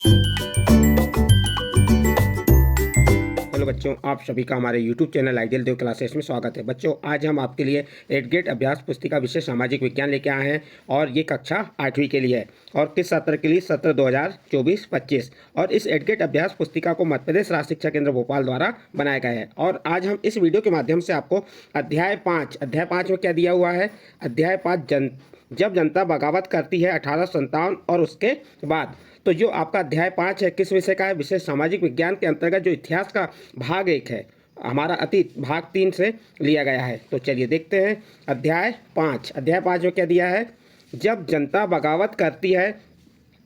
Hello बच्चों, आप सभी का हमारे YouTube चैनल आइडियल देव क्लासेस में स्वागत है। बच्चों, आज हम आपके लिए 8th ग्रेड अभ्यास पुस्तिका विषय सामाजिक विज्ञान लेके आए हैं और ये कक्षा 8वीं के लिए है और किस सत्र के लिए? सत्र 2024-25। और इस 8th ग्रेड अभ्यास पुस्तिका को मध्य प्रदेश राष्ट्रीय शिक्षा केंद्र भोपाल द्वारा बनाया गया है। और आज हम इस वीडियो के माध्यम से आपको अध्याय 5 में क्या दिया हुआ है? अध्याय 5 जब जनता बगावत करती है 1857 और उसके बाद। तो जो आपका अध्याय 5 है किस विषय का है? विशेष सामाजिक विज्ञान के अंतर्गत जो इतिहास का भाग 1 है, हमारा अतीत भाग 3 से लिया गया है। तो चलिए देखते हैं अध्याय 5 में क्या दिया है? जब जनता बगावत करती है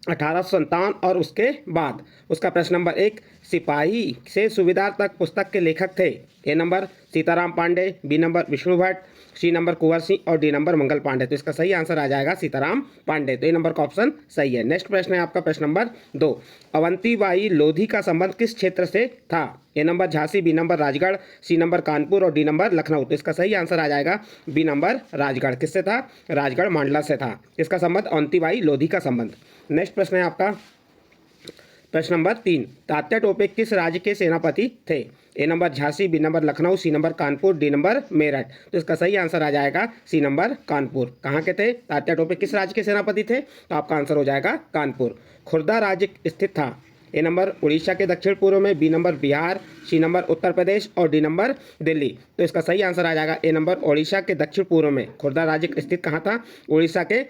1857 और उसके बाद। उसका प्रश्न नंबर 1, सिपाही से सूबेदार तक पुस्तक के लेखक थे। A number Sitaram Pandey, B number Vishnu Bhatt, C number Kunwar Singh और डी नंबर मंगल पांडे। तो इसका सही आंसर आ जाएगा सीताराम पांडे। तो ए नंबर का ऑप्शन सही है। नेक्स्ट प्रश्न है आपका प्रश्न नंबर 2, अवंतीबाई लोधी का संबंध किस क्षेत्र से था? A number Jhansi, B number Rajgarh, C number Kanpur और डी नंबर लखनऊ। तो इसका सही आंसर आ जाएगा बी नंबर राजगढ़। किससे था? राजगढ़ मांडला से था इसका संबंध, अवंतीबाई लोधी का संबंध। नेक्स्ट प्रश्न है आपका प्रश्न नंबर 3, तात्या टोपे किस राज्य के सेनापति थे? A number Jhansi, B number Lucknow, C number Kanpur, D number Meerut. तो इसका सही आंसर आ जाएगा सी नंबर कानपुर। कहाँ के थे तात्या टोपे? किस राज्य के सेनापति थे? तो आपका आंसर हो जाएगा कानपुर। खुर्दा राज्य स्थित था? ए नंबर उड़ीसा के दक्षिण पूर्व में, B number Bihar, C number Uttar Pradesh और डी नंबर दिल्ली। तो इसका सही आंसर आ जाएगा ए नंबर उड़ीसा के दक्षिण पूर्व में। खुर्दा राज्य स्थित कहाँ था? उड़ीसा के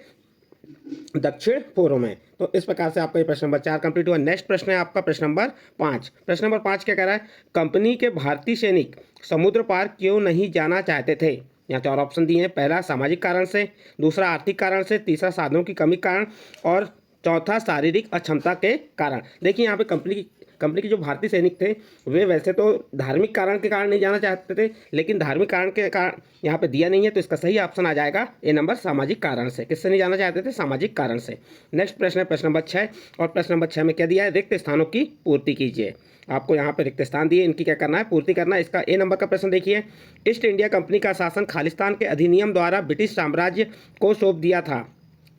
दक्षिण पूर्व में। तो इस प्रकार से आपका ये प्रश्न नंबर 4 कंप्लीट हुआ। नेक्स्ट प्रश्न है आपका प्रश्न नंबर 5। प्रश्न नंबर 5 क्या कह रहा है? कंपनी के भारतीय सैनिक समुद्र पार क्यों नहीं जाना चाहते थे? यहाँ 4 ऑप्शन दिए हैं। पहला सामाजिक कारण से, दूसरा आर्थिक कारण से, तीसरा साधनों की कमी के कारण और चौथा शारीरिक अक्षमता के कारण। देखिए यहाँ पे कंपनी के जो भारतीय सैनिक थे वे वैसे तो धार्मिक कारण के कारण नहीं जाना चाहते थे, लेकिन धार्मिक कारण के कारण यहाँ पे दिया नहीं है। तो इसका सही ऑप्शन आ जाएगा ए नंबर सामाजिक कारण से। किससे नहीं जाना चाहते थे? सामाजिक कारण से। नेक्स्ट प्रश्न है प्रश्न नंबर 6 और प्रश्न नंबर 6 में क्या दिया है? रिक्त स्थानों की पूर्ति कीजिए। आपको यहाँ पे रिक्त स्थान दिए, इनकी क्या करना है? पूर्ति करना है। इसका ए नंबर का प्रश्न देखिए, ईस्ट इंडिया कंपनी का शासन खालिस्तान के अधिनियम द्वारा ब्रिटिश साम्राज्य को सौंप दिया था।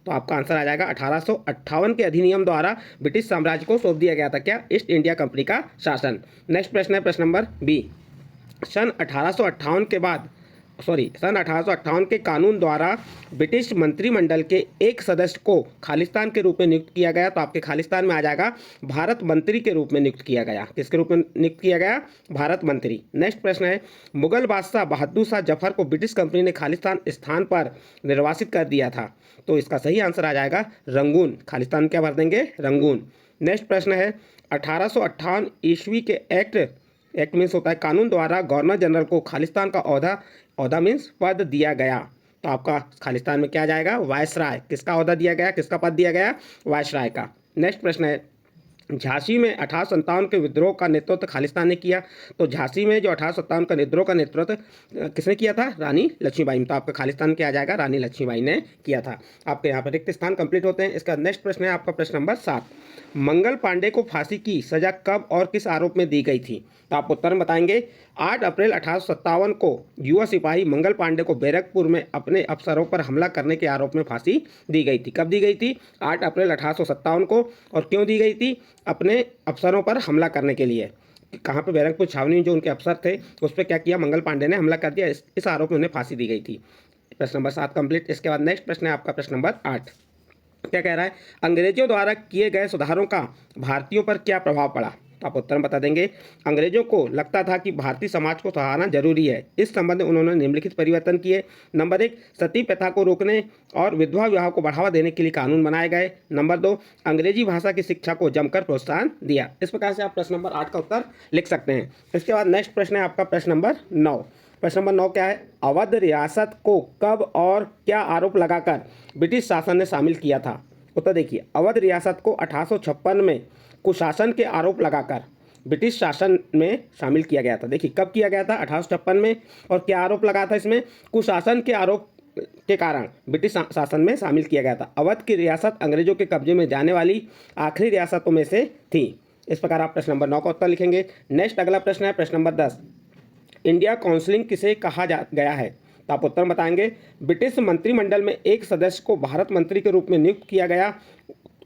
तो आपका आंसर आ जाएगा 1858 के अधिनियम द्वारा ब्रिटिश साम्राज्य को सौंप दिया गया था क्या? ईस्ट इंडिया कंपनी का शासन। नेक्स्ट प्रश्न है प्रश्न नंबर बी, सन 1858 के कानून द्वारा ब्रिटिश मंत्रिमंडल के एक सदस्य को खालिस्तान के रूप में नियुक्त किया गया। तो आपके खालिस्तान में आ जाएगा भारत मंत्री के रूप में नियुक्त किया गया। किसके रूप में नियुक्त किया गया? भारत मंत्री। नेक्स्ट प्रश्न है, मुगल बादशाह बहादुर शाह जफर को ब्रिटिश कंपनी ने खालिस्तान स्थान पर निर्वासित कर दिया था। तो इसका सही आंसर आ जाएगा रंगून। खालिस्तान क्या भर देंगे? रंगून। नेक्स्ट प्रश्न है, 1858 ईस्वी के एक्ट मीन्स होता है कानून द्वारा गवर्नर जनरल को खालिस्तान का ओहदा मीन्स पद दिया गया। तो आपका खालिस्तान में क्या जाएगा? वायसराय। किसका ओहदा दिया गया? किसका पद दिया गया? वायसराय का। नेक्स्ट प्रश्न है, झांसी में 1857 के विद्रोह का नेतृत्व खालिस्तान ने किया। तो झांसी में जो 1857 का विद्रोह का नेतृत्व किसने किया था? रानी लक्ष्मीबाई। तो आपका खालिस्तान क्या आ जाएगा? रानी लक्ष्मीबाई ने किया था। आपके यहाँ पर रिक्त स्थान कंप्लीट होते हैं। इसका नेक्स्ट प्रश्न है आपका प्रश्न नंबर 7, मंगल पांडे को फांसी की सजा कब और किस आरोप में दी गई थी? तो आप उत्तर में बताएंगे। 8 अप्रैल 1857 को युवा सिपाही मंगल पांडे को बैरकपुर में अपने अफसरों पर हमला करने के आरोप में फांसी दी गई थी। कब दी गई थी? 8 अप्रैल 1857 को। और क्यों दी गई थी? अपने अफसरों पर हमला करने के लिए। कहाँ पे? बैरकपुर छावनी में जो उनके अफसर थे उस पर क्या किया? मंगल पांडे ने हमला कर दिया। इस आरोप में उन्हें फांसी दी गई थी। प्रश्न नंबर 7 कंप्लीट। इसके बाद नेक्स्ट प्रश्न है आपका प्रश्न नंबर 8। क्या कह रहा है? अंग्रेजों द्वारा किए गए सुधारों का भारतीयों पर क्या प्रभाव पड़ा? तो आप उत्तर बता देंगे। अंग्रेजों को लगता था कि भारतीय समाज को सहारना जरूरी है। इस संबंध में उन्होंने निम्नलिखित परिवर्तन किए। नंबर 1, सती प्रथा को रोकने और विधवा विवाह को बढ़ावा देने के लिए कानून बनाए गए। नंबर 2, अंग्रेजी भाषा की शिक्षा को जमकर प्रोत्साहन दिया। इस प्रकार से आप प्रश्न नंबर 8 का उत्तर लिख सकते हैं। इसके बाद नेक्स्ट प्रश्न है आपका प्रश्न नंबर 9। प्रश्न नंबर 9 क्या है? अवध रियासत को कब और क्या आरोप लगाकर ब्रिटिश शासन ने शामिल किया था? उत्तर देखिए, अवध रियासत को 1856 में कुशासन के आरोप लगाकर ब्रिटिश शासन में शामिल किया गया था। देखिए कब किया गया था? 1856 में। और क्या आरोप लगा था इसमें? कुशासन के आरोप के कारण ब्रिटिश शासन में शामिल किया गया था। अवध की रियासत अंग्रेजों के कब्जे में जाने वाली आखिरी रियासतों में से थी। इस प्रकार आप प्रश्न नंबर 9 का उत्तर लिखेंगे। नेक्स्ट अगला प्रश्न है प्रश्न नंबर 10, इंडिया काउंसिलिंग किसे कहा गया है? तो आप उत्तर बताएंगे। ब्रिटिश मंत्रिमंडल में एक सदस्य को भारत मंत्री के रूप में नियुक्त किया गया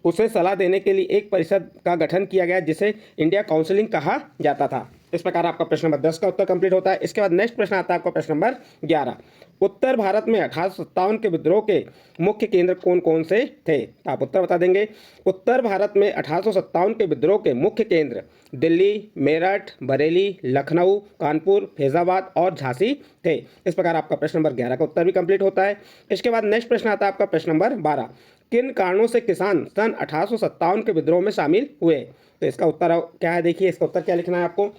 उसे सलाह देने के लिए एक परिषद का गठन किया गया जिसे इंडिया काउंसिलिंग कहा जाता था। इस प्रकार आपका प्रश्न नंबर 10 का उत्तर कंप्लीट होता है। इसके बाद नेक्स्ट प्रश्न आता है आपका प्रश्न नंबर 11। उत्तर भारत में 1857 के विद्रोह के मुख्य केंद्र कौन कौन से थे? तो आप उत्तर बता देंगे। उत्तर भारत में 1857 के विद्रोह के मुख्य केंद्र दिल्ली, मेरठ, बरेली, लखनऊ, कानपुर, फैजाबाद और झांसी थे। इस प्रकार आपका प्रश्न नंबर 11 का उत्तर भी कंप्लीट होता है। इसके बाद नेक्स्ट प्रश्न आता है आपका प्रश्न नंबर 12। किन कारणों से किसान सन 1857 के विद्रोह में शामिल हुए? तो इसका उत्तर क्या है? देखिए इसका उत्तर क्या लिखना है आपको।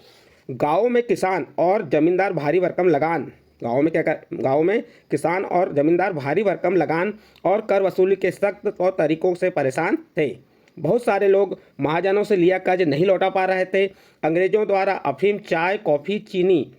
गाँव में किसान और जमींदार भारी भरकम लगान, गाँव में किसान और जमींदार भारी भरकम लगान और कर वसूली के सख्त तौर तरीकों से परेशान थे। बहुत सारे लोग महाजनों से लिया कर्ज नहीं लौटा पा रहे थे। अंग्रेजों द्वारा अफीम, चाय, कॉफ़ी, चीनी,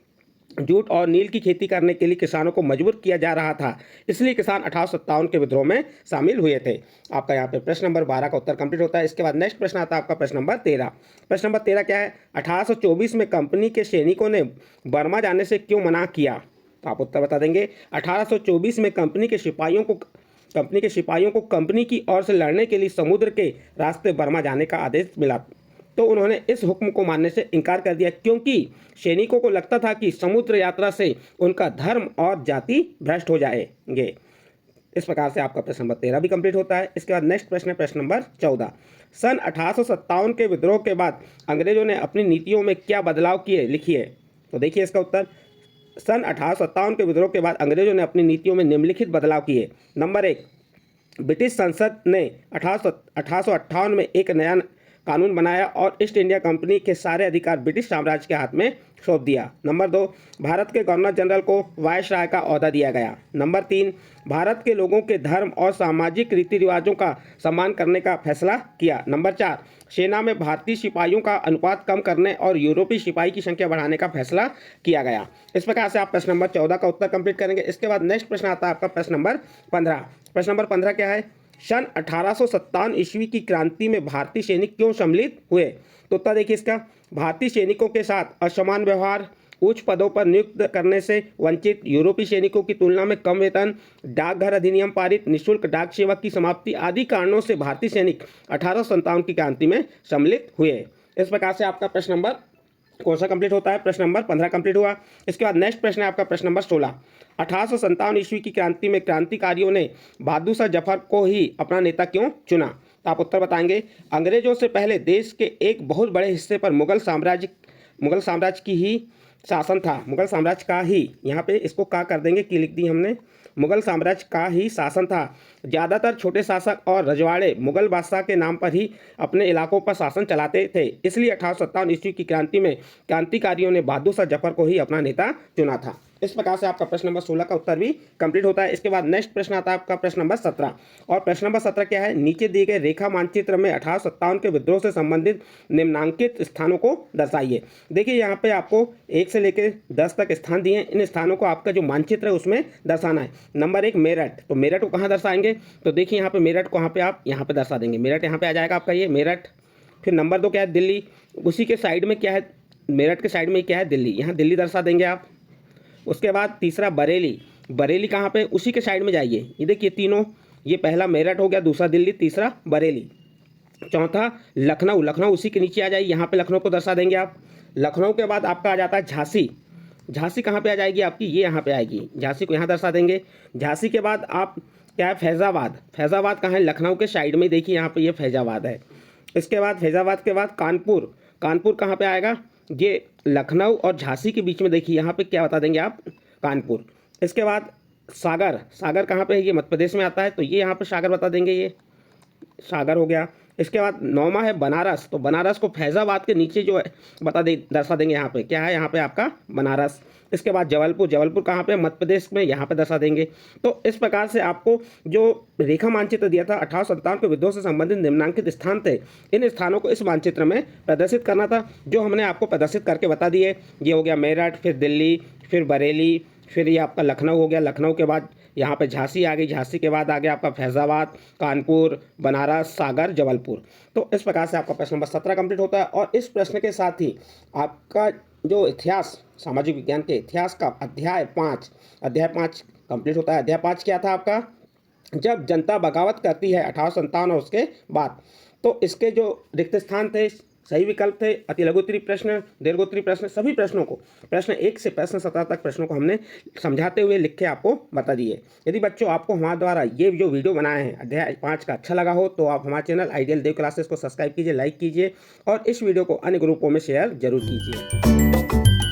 जूट और नील की खेती करने के लिए किसानों को मजबूर किया जा रहा था। इसलिए किसान 1857 के विद्रोह में शामिल हुए थे। आपका यहाँ पे प्रश्न नंबर 12 का उत्तर कंप्लीट होता है। इसके बाद नेक्स्ट प्रश्न आता है आपका प्रश्न नंबर 13। प्रश्न नंबर 13 क्या है? 1824 में कंपनी के सैनिकों ने बर्मा जाने से क्यों मना किया? तो आप उत्तर बता देंगे। 1824 में कंपनी के सिपाहियों को कंपनी की ओर से लड़ने के लिए समुद्र के रास्ते बर्मा जाने का आदेश मिला, तो उन्होंने इस हुक्म को मानने से इनकार कर दिया क्योंकि सैनिकों को लगता था कि समुद्र यात्रा से उनका धर्म और जाति भ्रष्ट हो जाएंगे। इस प्रकार से आपका प्रश्न नंबर 13 भी कंप्लीट होता है। इसके बाद नेक्स्ट प्रश्न है प्रश्न नंबर 14। सन 1857 के विद्रोह के बाद अंग्रेजों ने अपनी नीतियों में क्या बदलाव किए? लिखिए। तो देखिए इसका उत्तर। सन 1857 के विद्रोह के बाद अंग्रेजों ने अपनी नीतियों में निम्नलिखित बदलाव किए। नंबर 1, ब्रिटिश संसद ने 1858 में एक नया कानून बनाया और ईस्ट इंडिया कंपनी के सारे अधिकार ब्रिटिश साम्राज्य के हाथ में सौंप दिया। नंबर 2, भारत के गवर्नर जनरल को वायसराय का ओहदा दिया गया। नंबर 3, भारत के लोगों के धर्म और सामाजिक रीति रिवाजों का सम्मान करने का फैसला किया। नंबर 4, सेना में भारतीय सिपाहियों का अनुपात कम करने और यूरोपीय सिपाही की संख्या बढ़ाने का फैसला किया गया। इस प्रकार से आप प्रश्न नंबर 14 का उत्तर कंप्लीट करेंगे। इसके बाद नेक्स्ट प्रश्न आता है आपका प्रश्न नंबर 15। प्रश्न नंबर 15 क्या है? सन 1857 ईस्वी की क्रांति में भारतीय सैनिक क्यों सम्मिलित हुए? तो उत्तर देखिए इसका। भारतीय सैनिकों के साथ असमान व्यवहार, उच्च पदों पर नियुक्त करने से वंचित, यूरोपीय सैनिकों की तुलना में कम वेतन, डाकघर अधिनियम पारित, निःशुल्क डाक सेवा की समाप्ति आदि कारणों से भारतीय सैनिक 1857 की क्रांति में सम्मिलित हुए। इस प्रकार से आपका प्रश्न नंबर कौन सा कंप्लीट होता है? प्रश्न नंबर 15 कंप्लीट हुआ। इसके बाद नेक्स्ट प्रश्न है आपका प्रश्न नंबर 16। 1857 ईस्वी की क्रांति में क्रांतिकारियों ने बहादुर शाह जफर को ही अपना नेता क्यों चुना? तो आप उत्तर बताएंगे। अंग्रेजों से पहले देश के एक बहुत बड़े हिस्से पर मुगल साम्राज्य की ही शासन था। मुगल साम्राज्य का ही, यहाँ पे इसको का कर देंगे कि लिख दी हमने, मुगल साम्राज्य का ही शासन था। ज़्यादातर छोटे शासक और रजवाड़े मुगल बादशाह के नाम पर ही अपने इलाकों पर शासन चलाते थे। इसलिए 1857 ईस्वी की क्रांति में क्रांतिकारियों ने बहादुर शाह जफर को ही अपना नेता चुना था। इस प्रकार से आपका प्रश्न नंबर 16 का उत्तर भी कंप्लीट होता है। इसके बाद नेक्स्ट प्रश्न आता है आपका प्रश्न नंबर 17। और प्रश्न नंबर 17 क्या है? नीचे दिए गए रेखा मानचित्र में 1857 के विद्रोह से संबंधित निम्नांकित स्थानों को दर्शाइए। देखिए यहाँ पे आपको 1 से लेकर 10 तक स्थान दिए हैं। इन स्थानों को आपका जो मानचित्र है उसमें दर्शाना है। नंबर 1 मेरठ। तो मेरठ को कहाँ दर्शाएंगे? तो देखिए यहाँ पे मेरठ को आप यहाँ पे दर्शा देंगे। मेरठ यहाँ पे आ जाएगा आपका ये मेरठ। फिर नंबर 2 क्या है? दिल्ली। उसी के साइड में क्या है? मेरठ के साइड में क्या है? दिल्ली। यहाँ दिल्ली दर्शा देंगे आप। उसके बाद तीसरा बरेली। बरेली कहाँ पे? उसी के साइड में जाइए। ये देखिए तीनों, ये पहला मेरठ हो गया, दूसरा दिल्ली, तीसरा बरेली। चौथा लखनऊ। लखनऊ उसी के नीचे आ जाइए, यहाँ पे लखनऊ को दर्शा देंगे आप। लखनऊ के बाद आपका आ जाता है झांसी। झांसी कहाँ पे आ जाएगी आपकी? ये यहाँ पे आएगी। झांसी को यहाँ दर्शा देंगे। झांसी के बाद आप क्या है? फैज़ाबाद। फैज़ाबाद कहाँ है? लखनऊ के साइड में, देखिए यहाँ पे ये फैज़ाबाद है। इसके बाद फैज़ाबाद के बाद कानपुर। कानपुर कहाँ पे आएगा? ये लखनऊ और झांसी के बीच में, देखिए यहाँ पे क्या बता देंगे आप? कानपुर। इसके बाद सागर। सागर कहाँ पे है? ये मध्य प्रदेश में आता है, तो ये यहाँ पे सागर बता देंगे, ये सागर हो गया। इसके बाद 9वां है बनारस। तो बनारस को फैज़ाबाद के नीचे जो है दर्शा देंगे, यहाँ पे क्या है? यहाँ पे आपका बनारस। इसके बाद जबलपुर। जबलपुर कहाँ पे? मध्य प्रदेश में, यहाँ पे दर्शा देंगे। तो इस प्रकार से आपको जो रेखा मानचित्र दिया था 1857 के विद्रोह से संबंधित निम्नांकित स्थान थे, इन स्थानों को इस मानचित्र में प्रदर्शित करना था, जो हमने आपको प्रदर्शित करके बता दिए। ये हो गया मेरठ, फिर दिल्ली, फिर बरेली, फिर ये आपका लखनऊ हो गया। लखनऊ के बाद यहाँ पे झांसी आ गई। झांसी के बाद आ गया आपका फैज़ाबाद, कानपुर, बनारस, सागर, जबलपुर। तो इस प्रकार से आपका प्रश्न नंबर 17 कंप्लीट होता है। और इस प्रश्न के साथ ही आपका जो इतिहास, सामाजिक विज्ञान के इतिहास का अध्याय 5 कंप्लीट होता है। अध्याय 5 क्या था आपका? जब जनता बगावत करती है 1857 और उसके बाद। तो इसके जो रिक्त स्थान थे, सही विकल्प थे अति लघुत्तरी प्रश्न, दीर्घोत्तरी प्रश्न, सभी प्रश्नों को प्रश्न 1 से प्रश्न 17 तक प्रश्नों को हमने समझाते हुए लिख के आपको बता दिए। यदि बच्चों आपको हमारे द्वारा ये जो वीडियो बनाए हैं अध्याय 5 का अच्छा लगा हो तो आप हमारे चैनल आइडियल देव क्लासेस को सब्सक्राइब कीजिए, लाइक कीजिए और इस वीडियो को अन्य ग्रुपों में शेयर जरूर कीजिए।